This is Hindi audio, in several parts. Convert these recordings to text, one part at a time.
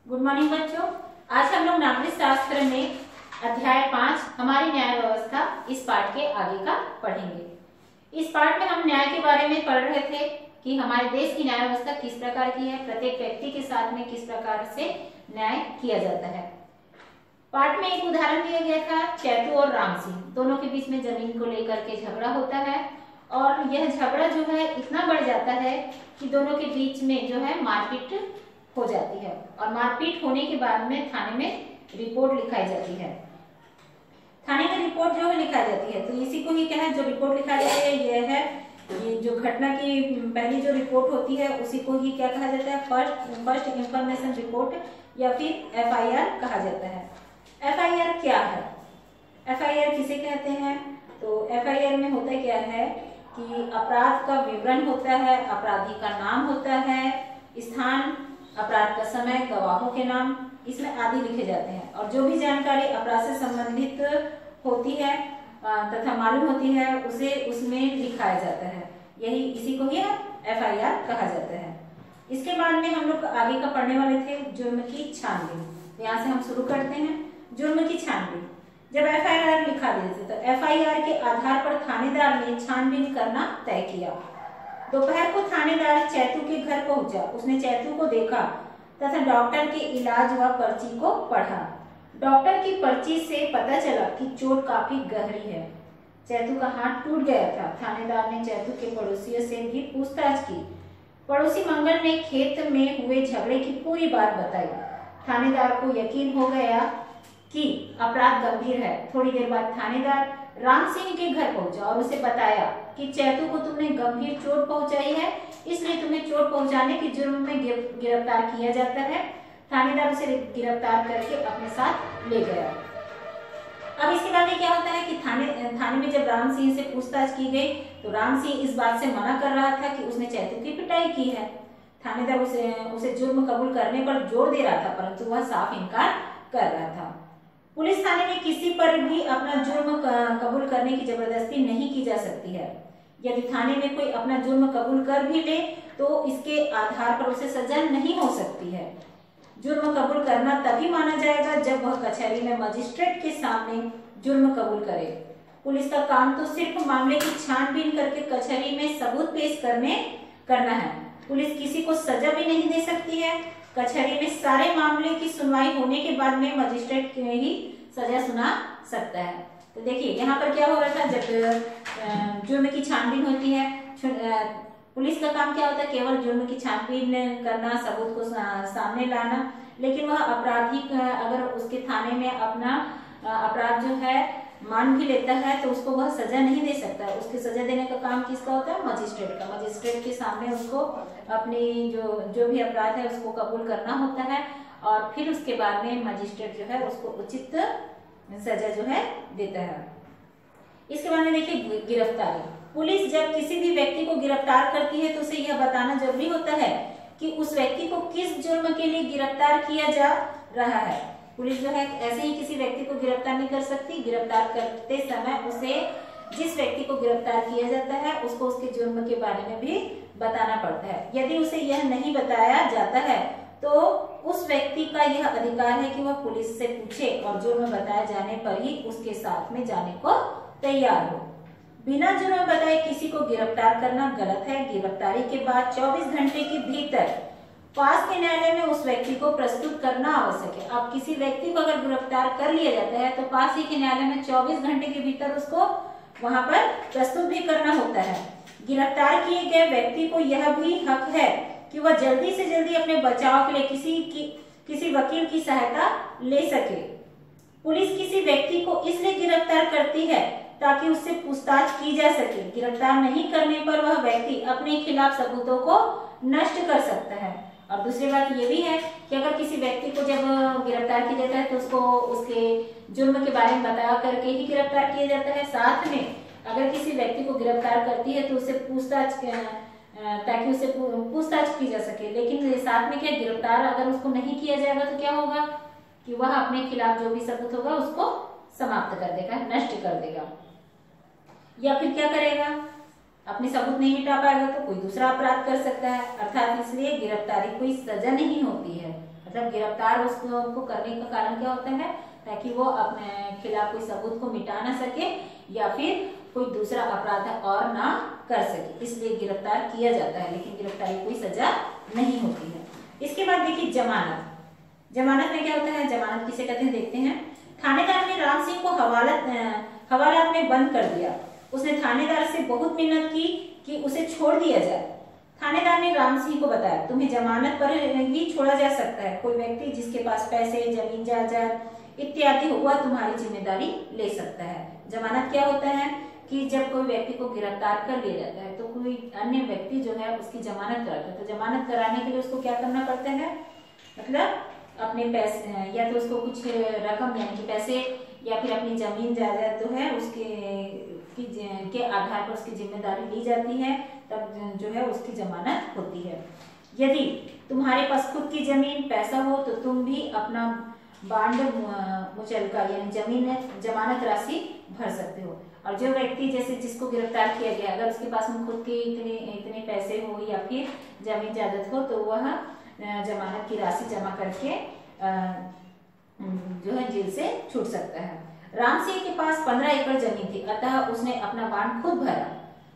गुड मॉर्निंग बच्चों। आज हम लोग नागरिक शास्त्र में अध्याय 5 हमारी न्याय व्यवस्था इस पाठ के आगे का पढ़ेंगे। इस पाठ में हम न्याय के बारे में पढ़ रहे थे कि हमारे देश की न्याय व्यवस्था किस प्रकार की है, प्रत्येक व्यक्ति के साथ में किस प्रकार से न्याय किया जाता है। पाठ में एक उदाहरण दिया गया था, चैतू और राम सिंह दोनों के बीच में जमीन को लेकर के झगड़ा होता है और यह झगड़ा जो है इतना बढ़ जाता है कि दोनों के बीच में जो है मारपीट हो जाती है और मारपीट होने के बाद में थाने में रिपोर्ट लिखाई जाती है। थाने में रिपोर्ट जो है लिखाई जाती है तो इसी को ही क्या है, जो रिपोर्ट लिखाई जाती है यह है, ये जो घटना की पहली जो रिपोर्ट होती है उसी को ही क्या कहा जाता है, फर्स्ट इंफॉर्मेशन रिपोर्ट या फिर एफआईआर कहा जाता है। एफआईआर क्या है, एफआईआर किसे कहते हैं? तो एफआईआर में होता क्या है कि अपराध का विवरण होता है, अपराधी का नाम होता है, स्थान, अपराध का समय, गवाहों के नाम इसमें आदि लिखे जाते हैं और जो भी जानकारी अपराध से संबंधित होती है तथा मालूम होती है उसे उसमें लिखाया जाता है। यही इसी को ही एफआईआर कहा जाता है। इसके बाद में हम लोग आगे का पढ़ने वाले थे जुर्म की छानबीन। तो यहाँ से हम शुरू करते हैं जुर्म की छानबीन। जब एफआईआर लिखा देते तो एफआईआर के आधार पर थानेदार ने छानबीन करना तय किया। दोपहर को थानेदार चैतू के घर पहुंचा। उसने चैतू को देखा तथा डॉक्टर के इलाज व पर्ची को पढ़ा। डॉक्टर की पर्ची से पता चला कि चोट काफी गहरी है। चैतू का हाथ टूट गया था। थानेदार ने चैतू के पड़ोसियों से भी पूछताछ की। पड़ोसी मंगल ने खेत में हुए झगड़े की पूरी बात बताई। थानेदार को यकीन हो गया कि अपराध गंभीर है। थोड़ी देर बाद थानेदार राम सिंह के घर पहुंचा और उसे बताया कि चैतू को तुमने गंभीर चोट पहुंचाई है, इसलिए तुम्हें चोट पहुंचाने के जुर्म में गिरफ्तार किया जाता है। थानेदार उसे गिरफ्तार करके अपने साथ ले गया। अब इसके बाद में क्या होता है कि थाने में जब राम सिंह से पूछताछ की गई तो राम सिंह इस बात से मना कर रहा था कि उसने चैतू की पिटाई की है। थानेदार उसे जुर्म कबूल करने पर जोर दे रहा था परंतु वह साफ इनकार कर रहा था। पुलिस थाने में किसी पर भी अपना जुर्म कबूल करने की जबरदस्ती नहीं की जा सकती है। यदि थाने में कोई अपना जुर्म कबूल कर भी ले तो इसके आधार पर उसे सजा नहीं हो सकती है। जुर्म कबूल करना तभी माना जाएगा जब वह कचहरी में मजिस्ट्रेट के सामने जुर्म कबूल करे। पुलिस का काम तो सिर्फ मामले की छानबीन करके कचहरी में सबूत पेश करना है। पुलिस किसी को सजा भी नहीं दे सकती है। कचहरी में सारे मामले की सुनवाई होने के बाद में मजिस्ट्रेट ही सजा सुना सकता है। तो देखिए यहाँ पर क्या हो रहा था, जब जुर्म की छानबीन होती है, पुलिस का काम क्या होता है, केवल जुर्म की छानबीन करना, सबूत को सामने लाना। लेकिन वह अपराधी अगर उसके थाने में अपना अपराध जो है मान भी लेता है तो उसको वह सजा नहीं दे सकता। उसकी सजा देने का काम किसका होता है, मजिस्ट्रेट का। मजिस्ट्रेट के सामने उसको अपनी जो भी अपराध है उसको कबूल करना होता है और फिर उसके बाद में मजिस्ट्रेट जो है उसको उचित सजा जो है देता है। इसके बाद में देखिए गिरफ्तारी। पुलिस जब किसी भी व्यक्ति को गिरफ्तार करती है तो उसे यह बताना जरूरी होता है कि उस व्यक्ति को किस जुर्म के लिए गिरफ्तार किया जा रहा है। पुलिस जो है ऐसे ही किसी व्यक्ति को गिरफ्तार नहीं कर सकती। गिरफ्तार करते समय उसे जिस व्यक्ति को गिरफ्तार किया जाता है उसको उसके जुर्म के बारे में भी बताना पड़ता है। यदि उसे यह नहीं बताया जाता है तो उस व्यक्ति का यह अधिकार है कि वह पुलिस से पूछे और जुर्म बताए जाने पर ही उसके साथ में जाने को तैयार हो। बिना जुर्म बताए किसी को गिरफ्तार करना गलत है। गिरफ्तारी के बाद 24 घंटे के भीतर पास के न्यायालय में उस व्यक्ति को प्रस्तुत करना आवश्यक है। अब किसी व्यक्ति को अगर गिरफ्तार कर लिया जाता है तो पास ही के न्यायालय में 24 घंटे के भीतर उसको वहां पर प्रस्तुत भी करना होता है। गिरफ्तार किए गए व्यक्ति को यह भी हक है कि वह जल्दी से जल्दी अपने बचाव के लिए किसी वकील की सहायता ले सके। पुलिस किसी व्यक्ति को इसलिए गिरफ्तार करती है ताकि उससे पूछताछ की जा सके। गिरफ्तार नहीं करने पर वह व्यक्ति अपने खिलाफ सबूतों को नष्ट कर सकता है। और दूसरी बात ये भी है कि अगर किसी व्यक्ति को जब गिरफ्तार किया जाता है तो उसको उसके जुर्म के बारे में बता करके ही गिरफ्तार किया जाता है। साथ में अगर किसी व्यक्ति को गिरफ्तार करती है तो उससे पूछताछ ताकि उससे पूछताछ की जा सके। लेकिन साथ में क्या, गिरफ्तार अगर उसको नहीं किया जाएगा तो क्या होगा कि वह अपने खिलाफ जो भी सबूत होगा उसको समाप्त कर देगा, नष्ट कर देगा। या फिर क्या करेगा, अपने सबूत नहीं मिटा पाएगा तो कोई दूसरा अपराध कर सकता है। अर्थात इसलिए गिरफ्तारी कोई सजा नहीं होती है। मतलब गिरफ्तार उसको करने का कारण क्या होता है, ताकि वो अपने खिलाफ कोई सबूत को मिटा ना सके या फिर कोई दूसरा अपराध और ना कर सके, इसलिए गिरफ्तार किया जाता है, लेकिन गिरफ्तारी कोई सजा नहीं होती है। इसके बाद देखिए जमानत। जमानत में क्या होता है, जमानत किसे कहते हैं देखते हैं। थानेदार ने राम सिंह को हवालात में बंद कर दिया। उसने थानेदार से बहुत मिन्नत की कि उसे छोड़ दिया जाए। थानेदार ने राम सिंह को बताया, तुम्हें जमानत पर ही छोड़ा जा सकता है। कोई व्यक्ति जिसके पास पैसे, जमीन जायदाद इत्यादि हो वह तुम्हारी जिम्मेदारी ले सकता है। जमानत क्या होता है कि जब कोई व्यक्ति को गिरफ्तार कर लिया जाता है तो कोई अन्य व्यक्ति जो है उसकी जमानत कराता है, तो जमानत कराने के लिए उसको क्या करना पड़ता है, मतलब अपने पैसे या तो उसको कुछ रकम यानी कि पैसे या फिर अपनी जमीन जायदाद जो है उसके के आधार पर उसकी जिम्मेदारी ली जाती है, तब जो है उसकी जमानत होती है। यदि तुम्हारे पास खुद की जमीन पैसा हो तो तुम भी अपना बांड मुचलका यानी जमीन जमानत राशि भर सकते हो। और जो व्यक्ति जैसे जिसको गिरफ्तार किया गया, अगर उसके पास में खुद के इतने पैसे हो या फिर जमीन जायदाद हो तो वह जमानत की राशि जमा करके जो है जेल से छूट सकता है। राम सिंह के पास 15 एकड़ जमीन थी, अतः उसने अपना बांड खुद भरा।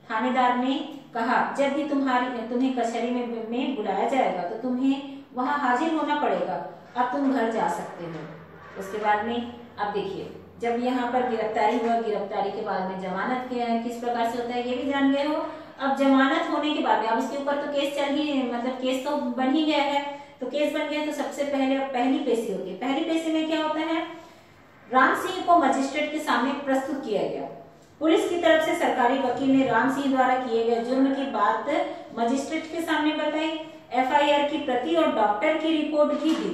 थानेदार ने कहा, जब भी तुम्हें कचहरी में बुलाया जाएगा तो तुम्हें वहां हाजिर होना पड़ेगा, अब तुम घर जा सकते हो। उसके बाद में अब देखिए, जब यहाँ पर गिरफ्तारी हुआ, गिरफ्तारी के बाद में जमानत किस प्रकार से होता है ये भी जान गए हो। अब जमानत होने के बाद में अब उसके ऊपर तो केस चल ही, मतलब केस तो बन ही गया है, तो केस बन गया तो सबसे पहले पहली पेशी होती है। पहली पेशी में क्या होता है, राम सिंह को मजिस्ट्रेट के सामने प्रस्तुत किया गया। पुलिस की तरफ से सरकारी वकील ने राम सिंह द्वारा किए गए जुर्म की बात मजिस्ट्रेट के सामने बताई। एफआईआर की प्रति और डॉक्टर की रिपोर्ट भी दी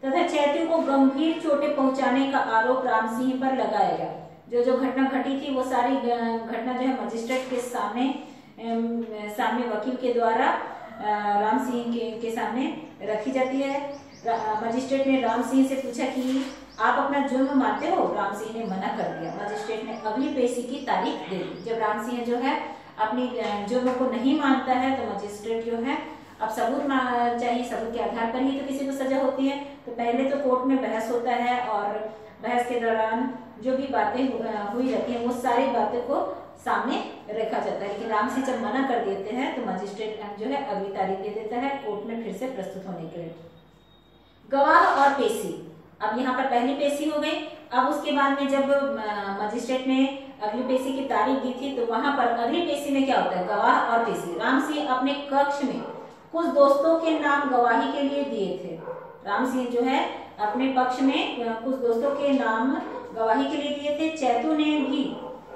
तथा चैतू को गंभीर चोटें पहुंचाने का आरोप राम सिंह पर लगाया गया। जो घटना घटी थी वो सारी घटना जो है मजिस्ट्रेट के सामने वकील के द्वारा राम सिंह के सामने रखी जाती है। मजिस्ट्रेट ने राम सिंह से पूछा कि आप अपना जुर्म मानते हो? राम सिंह ने मना कर दिया। मजिस्ट्रेट ने अगली पेशी की तारीख दे दी। जब राम सिंह जो है अपनी जुर्म को नहीं मानता है तो मजिस्ट्रेट जो है अब सबूत चाहिए, सबूत के आधार पर ही तो किसी को सजा होती है। तो पहले तो कोर्ट में बहस होता है और बहस के दौरान जो भी बातें हुई रहती हैं वो सारी बातों को सामने रखा जाता है। लेकिन राम सिंह जब मना कर देते हैं तो मजिस्ट्रेट जो है अगली तारीख दे देता है कोर्ट में फिर से प्रस्तुत होने के लिए। गवाह और पेशी, अब यहाँ पर पहली पेशी हो गई। अब उसके बाद में जब मजिस्ट्रेट ने अगली पेशी की तारीख दी थी तो वहां पर अगली पेशी में क्या होता है, गवाह और पेशी। राम सिंह अपने कक्ष में कुछ दोस्तों के नाम गवाही के लिए दिए थे। राम सिंह जो है अपने पक्ष में कुछ दोस्तों के नाम गवाही के लिए दिए थे।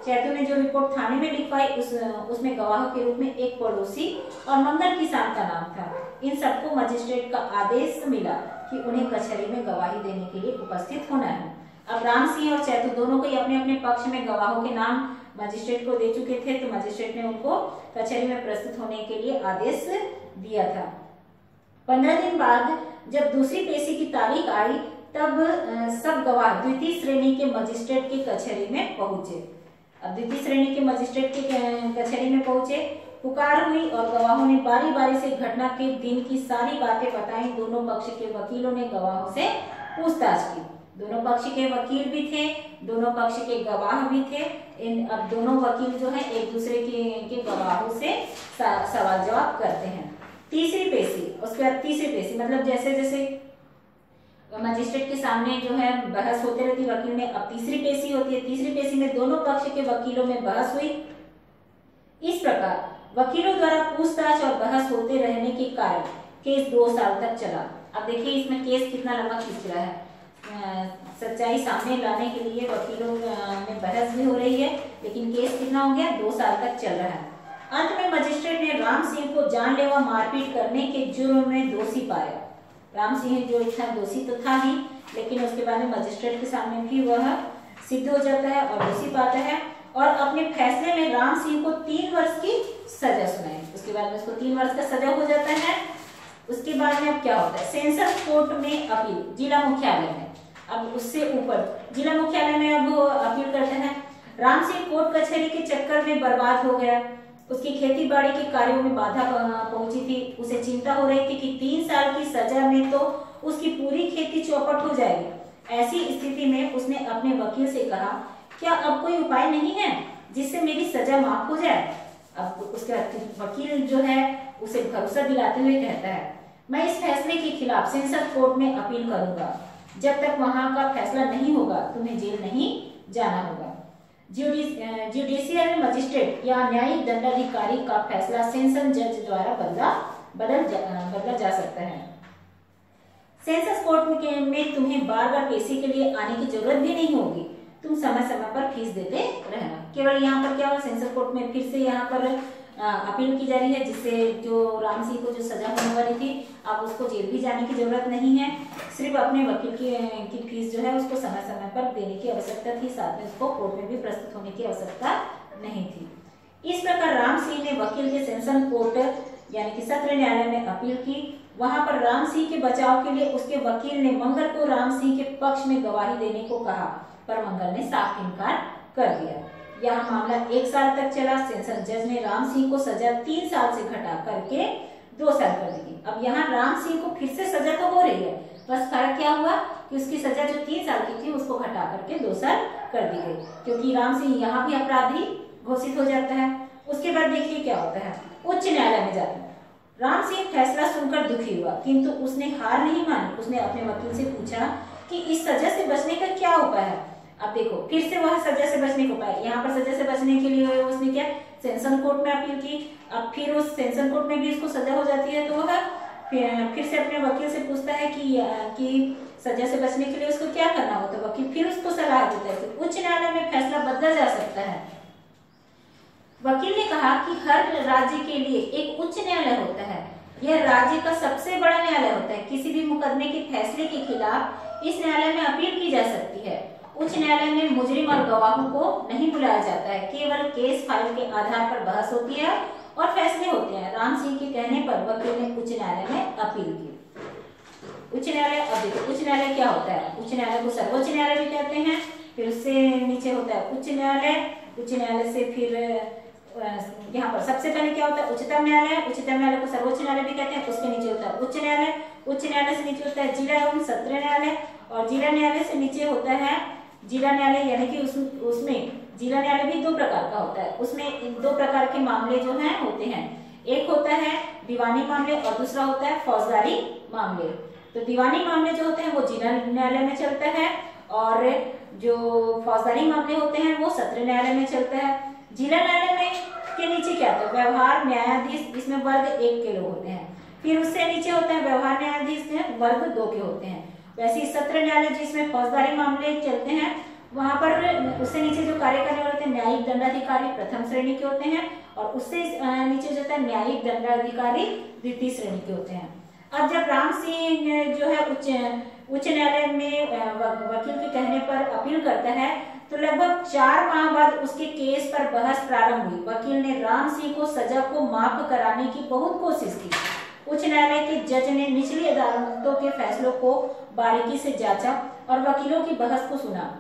चैतू ने जो रिपोर्ट थाने में लिखवाई उसमें गवाह के रूप में एक पड़ोसी और मंगल किसान का नाम था। इन सबको मजिस्ट्रेट का आदेश मिला कि उन्हें कचहरी में गवाही देने के लिए उपस्थित होना है। अब राम सिंह और चैतू दोनों को ही अपने अपने पक्ष में गवाहों के नाम मजिस्ट्रेट को दे चुके थे, तो मजिस्ट्रेट ने उनको कचहरी में प्रस्तुत होने के लिए आदेश दिया था। 15 दिन बाद जब दूसरी पेशी की तारीख आई तब सब गवाह द्वितीय श्रेणी के मजिस्ट्रेट की कचहरी में पहुंचे। अब द्वितीय श्रेणी के मजिस्ट्रेट की कचहरी में पहुंचे, पुकार हुई और गवाहों ने बारी बारी से घटना के दिन की सारी बातें बताई। दोनों पक्ष के वकीलों ने गवाहों से पूछताछ की। दोनों पक्ष के वकील भी थे, दोनों पक्ष के गवाह भी थे। अब दोनों वकील जो है एक दूसरे के गवाहों से सवाल जवाब करते हैं। तीसरी पेशी, उसके बाद तीसरी पेशी मतलब जैसे जैसे मजिस्ट्रेट के सामने जो है बहस होते रहती वकील में, अब तीसरी पेशी होती है। तीसरी पेशी में दोनों पक्ष के वकीलों में बहस हुई। इस प्रकार वकीलों द्वारा पूछताछ और बहस होते रहने के कारण केस 2 साल तक चला। अब देखिए इसमें केस कितना लंबा खींच रहा है। सच्चाई सामने लाने के लिए वकीलों में बहस भी हो रही है, लेकिन केस कितना हो गया, 2 साल तक चल रहा है। अंत में मजिस्ट्रेट ने राम सिंह को जानलेवा मारपीट करने के जुर्म में दोषी पाया। राम सिंह जो था दोषी तो था ही, लेकिन उसके बाद में मजिस्ट्रेट के सामने भी वह सिद्ध हो जाता है और दोषी पाता है और अपने फैसले में राम सिंह को 3 वर्ष की सजा सुनाई। उसके बाद में उसको 3 वर्ष का सजा हो जाता है। उसके बाद में अब क्या होता है, सेंसर कोर्ट में अपील, जिला मुख्यालय में, अब उससे ऊपर जिला मुख्यालय में अब अपील करते हैं। राम सिंह कोर्ट कचहरी के चक्कर में बर्बाद हो गया। उसकी खेती बाड़ी के कार्यों में बाधा पहुंची थी। उसे चिंता हो रही थी कि 3 साल की सजा में तो उसकी पूरी खेती चौपट हो जाएगी। ऐसी स्थिति में उसने अपने वकील से कहा, क्या अब कोई उपाय नहीं है जिससे मेरी सजा माफ हो जाए? अब उसका वकील जो है उसे भरोसा दिलाते हुए कहता है, मैं इस फैसले के खिलाफ सेशंस कोर्ट में अपील करूंगा। जब तक वहां का फैसला नहीं होगा तुम्हें जेल नहीं जाना होगा। जुडिशियल मजिस्ट्रेट या न्यायिक दंडाधिकारी का फैसला सेशन जज द्वारा बदला जा सकता है। सेशंस कोर्ट में तुम्हें बार बार पेशी के लिए आने की जरूरत भी नहीं होगी। तुम समय समय पर फीस देते रहना। केवल यहाँ पर क्या हो, सेशंस कोर्ट में फिर से यहाँ पर अपील की जा रही है, जिससे जो राम सिंह को जो सजा होने वाली थी अब उसको जेल भी जाने की जरूरत नहीं है। सिर्फ अपने वकील की फीस जो है उसको समय समय पर देने की आवश्यकता थी, साथ में उसको कोर्ट में भी प्रस्तुत होने की आवश्यकता नहीं थी। इस प्रकार राम सिंह ने वकील के सेशन कोर्ट यानी कि सत्र न्यायालय में अपील की। वहां पर राम सिंह के बचाव के लिए उसके वकील ने मंगल को राम सिंह के पक्ष में गवाही देने को कहा, पर मंगल ने साफ इनकार कर दिया। यह मामला 1 साल तक चला। सेशन जज ने राम सिंह को सजा 3 साल से घटा करके 2 साल कर दी। अब यहाँ राम सिंह को फिर से सजा तो हो रही है, बस फर्क क्या हुआ कि उसकी सजा जो 3 साल की थी उसको घटा करके 2 साल कर दी गई, क्योंकि राम सिंह यहाँ भी अपराधी घोषित हो जाता है। उसके बाद देखिए क्या होता है, उच्च न्यायालय में जाता है। राम सिंह फैसला सुनकर दुखी हुआ, किंतु उसने हार नहीं मानी। उसने अपने वकील से पूछा कि इस सजा से बचने का क्या उपाय है। अब देखो फिर से वह सजा से बचने को पाए। यहाँ पर सजा से बचने के लिए उसने क्या, सेशन कोर्ट में अपील की। अब फिर उस सेशन कोर्ट में भी उसको सजा हो जाती है, तो वह फिर से अपने वकील से पूछता है कि सजा से बचने के लिए उसको क्या करना हो। तो वकील फिर उसको सलाह देता है कि उच्च न्यायालय में फैसला बदला जा सकता है। वकील ने कहा कि हर राज्य के लिए एक उच्च न्यायालय होता है, यह राज्य का सबसे बड़ा न्यायालय होता है। किसी भी मुकदमे के फैसले के खिलाफ इस न्यायालय में अपील की जा सकती है। उच्च न्यायालय में मुजरिम और गवाहों को नहीं बुलाया जाता है, केवल केस फाइल के आधार पर बहस होती है और फैसले होते हैं। राम सिंह के कहने पर वकील ने उच्च न्यायालय में अपील की। उच्च न्यायालय, अब देखो उच्च न्यायालय क्या होता है। उच्च न्यायालय को सर्वोच्च न्यायालय भी कहते हैं। फिर उससे नीचे होता है उच्च न्यायालय। उच्च न्यायालय से फिर यहाँ पर सबसे पहले क्या होता है, उच्चतम न्यायालय। उच्चतम न्यायालय को सर्वोच्च न्यायालय भी कहते हैं। उसके नीचे होता है उच्च न्यायालय। उच्च न्यायालय से नीचे होता है जिला एवं सत्र न्यायालय, और जिला न्यायालय से नीचे होता है जिला न्यायालय, यानी कि उसमें जिला न्यायालय भी 2 प्रकार का होता है। उसमें 2 प्रकार के मामले जो हैं होते हैं, एक होता है दीवानी मामले और दूसरा होता है फौजदारी मामले। तो दीवानी मामले जो होते हैं वो जिला न्यायालय में चलता है, और जो फौजदारी मामले होते हैं वो सत्र न्यायालय में चलता है। जिला न्यायालय में के नीचे क्या होता है, व्यवहार न्यायाधीश, इसमें वर्ग 1 के लोग होते हैं। फिर उससे नीचे होता है व्यवहार न्यायाधीश, वर्ग 2 के होते हैं। वैसे ही सत्र न्यायालय जिसमें फौजदारी मामले चलते हैं, वहां पर उससे नीचे जो कार्य करने वाले होते हैं न्यायिक दंडाधिकारी प्रथम श्रेणी के होते हैं, और उससे नीचे जो होता है न्यायिक दंडाधिकारी द्वितीय श्रेणी के होते हैं। अब जब राम सिंह जो है उच्च न्यायालय में वकील के कहने पर अपील करता है, तो लगभग 4 माह बाद उसके केस पर बहस प्रारंभ हुई। वकील ने राम सिंह को सजा को माफ कराने की बहुत कोशिश की। उच्च न्यायालय के जज ने निचली अदालतों के फैसलों को बारीकी से जांचा और वकीलों की बहस को सुना।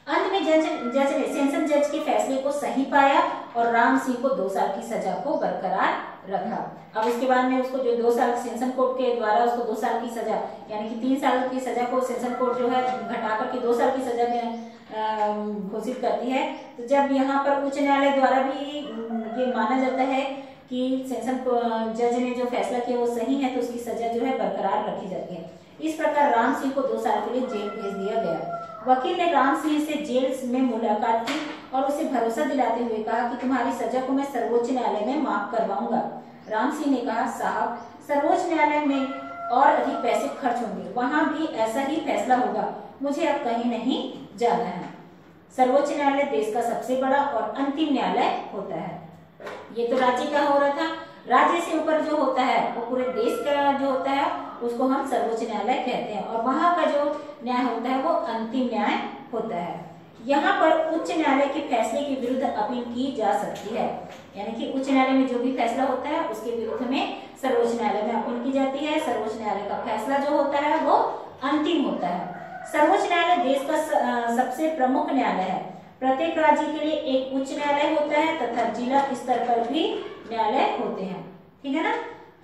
अंत में जज ने सेशन जज के फैसले को सही पाया और राम सिंह को 2 साल की सजा को बरकरार रखा। अब उसके बाद में उसको जो 2 साल सेशन कोर्ट के द्वारा उसको 2 साल की सजा, यानी कि 3 साल की सजा को सेशन कोर्ट जो है घटा करके 2 साल की सजा में घोषित करती है। तो जब यहाँ पर उच्च न्यायालय द्वारा भी ये माना जाता है कि सेशन जज ने जो फैसला किया वो सही है, तो उसकी सजा जो है बरकरार रखी जाती है। इस प्रकार राम सिंह को 2 साल के लिए जेल भेज दिया गया। वकील ने राम सिंह से जेल में मुलाकात की और उसे भरोसा दिलाते हुए कहा कि तुम्हारी सजा को मैं सर्वोच्च न्यायालय में माफ करवाऊंगा। राम सिंह ने कहा, साहब सर्वोच्च न्यायालय में और अधिक पैसे खर्च होंगे, वहां भी ऐसा ही फैसला होगा, मुझे अब कहीं नहीं जाना है। सर्वोच्च न्यायालय देश का सबसे बड़ा और अंतिम न्यायालय होता है। ये तो राज्य का हो रहा था। राज्य से ऊपर जो होता है वो पूरे देश का जो होता है उसको हम सर्वोच्च न्यायालय कहते हैं, और वहां का जो न्याय होता है वो अंतिम न्याय होता है। यहाँ पर उच्च न्यायालय के फैसले के विरुद्ध अपील की जा सकती है, यानी कि उच्च न्यायालय में जो भी फैसला होता है उसके विरुद्ध में सर्वोच्च न्यायालय में अपील की जाती है। सर्वोच्च न्यायालय का फैसला जो होता है वो अंतिम होता है। सर्वोच्च न्यायालय देश का सबसे प्रमुख न्यायालय है। प्रत्येक राज्य के लिए एक उच्च न्यायालय होता है तथा जिला स्तर पर भी न्यायालय होते हैं, ठीक है ना।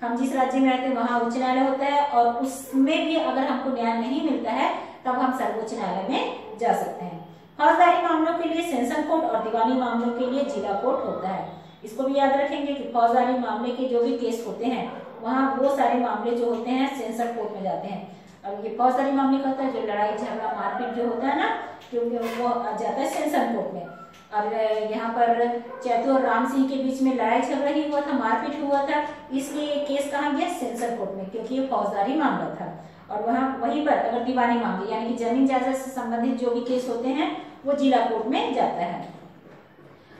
हम जिस राज्य में रहते हैं वहाँ उच्च न्यायालय होता है, और उसमें भी अगर हमको न्याय नहीं मिलता है तब हम सर्वोच्च न्यायालय में जा सकते हैं। फौजदारी मामलों के लिए सेशन कोर्ट और दीवानी मामलों के लिए जिला कोर्ट होता है। इसको भी याद रखेंगे कि फौजदारी मामले के जो भी केस होते हैं वहाँ वो सारे मामले जो होते हैं सेशन कोर्ट में जाते हैं। और ये फौजदारी मामले का होता है जो लड़ाई झगड़ा मारपीट जो होता है ना, क्योंकि वो जाता है सेशन कोर्ट में। और यहाँ पर चैतू और राम सिंह के बीच में लड़ाई झगड़ा ही हुआ था, मारपीट हुआ था, इसलिए ये केस कहाँ गया? सेशन कोर्ट में, क्योंकि ये फौजदारी मामला था। और वहाँ वहीं पर अगर दीवानी मामले यानी कि जमीन जायदाद से संबंधित जो भी केस होते हैं वो जिला कोर्ट में जाता है।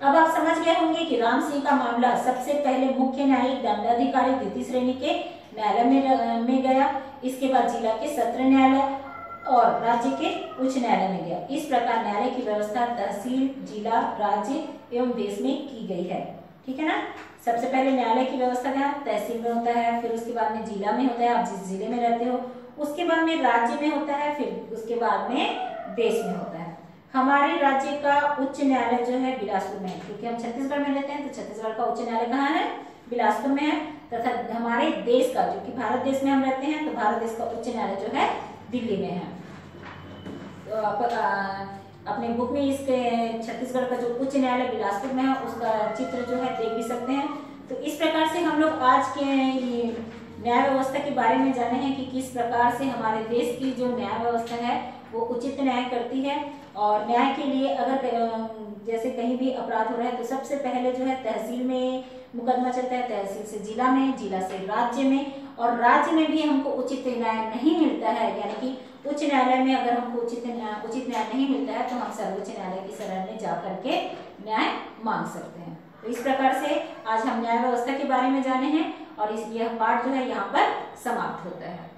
अब आप समझ गए होंगे कि राम सिंह का मामला सबसे पहले मुख्य न्यायिक दंडाधिकारी द्वितीय श्रेणी के न्यायालय में गया, इसके बाद जिला के सत्र न्यायालय और राज्य के उच्च न्यायालय में गया। इस प्रकार न्यायालय की व्यवस्था तहसील, जिला, राज्य एवं देश में की गई है। ठीक है ना। सबसे पहले न्यायालय की व्यवस्था क्या तहसील में होता है, फिर उसके बाद में जिला में होता है, आप जिस जिले में रहते हो, उसके बाद में राज्य में होता है, फिर उसके बाद में देश में होता है। हमारे राज्य का उच्च न्यायालय जो है बिलासपुर में है, क्योंकि हम छत्तीसगढ़ में रहते हैं तो छत्तीसगढ़ का उच्च न्यायालय कहाँ है? बिलासपुर में है। तथा हमारे देश का, जो कि भारत देश में हम रहते हैं, तो भारत देश का उच्च न्यायालय जो है दिल्ली में है। तो अपने बुक में इसके छत्तीसगढ़ का जो उच्च न्यायालय बिलासपुर में है उसका चित्र जो है देख भी सकते हैं। तो इस प्रकार से हम लोग आज के न्याय व्यवस्था के बारे में जाने हैं कि किस प्रकार से हमारे देश की जो न्याय व्यवस्था है वो उचित न्याय करती है। और न्याय के लिए अगर जैसे कहीं भी अपराध हो रहा है तो सबसे पहले जो है तहसील में मुकदमा चलता है, तहसील से जिला में, जिला से राज्य में, और राज्य में भी हमको उचित न्याय नहीं मिलता है, यानी कि उच्च न्यायालय में अगर हमको उचित न्याय नहीं मिलता है तो हम सर्वोच्च न्यायालय की शरण में जा करके न्याय मांग सकते हैं। तो इस प्रकार से आज हम न्याय व्यवस्था के बारे में जाने हैं और यह पाठ जो है यहाँ पर समाप्त होता है।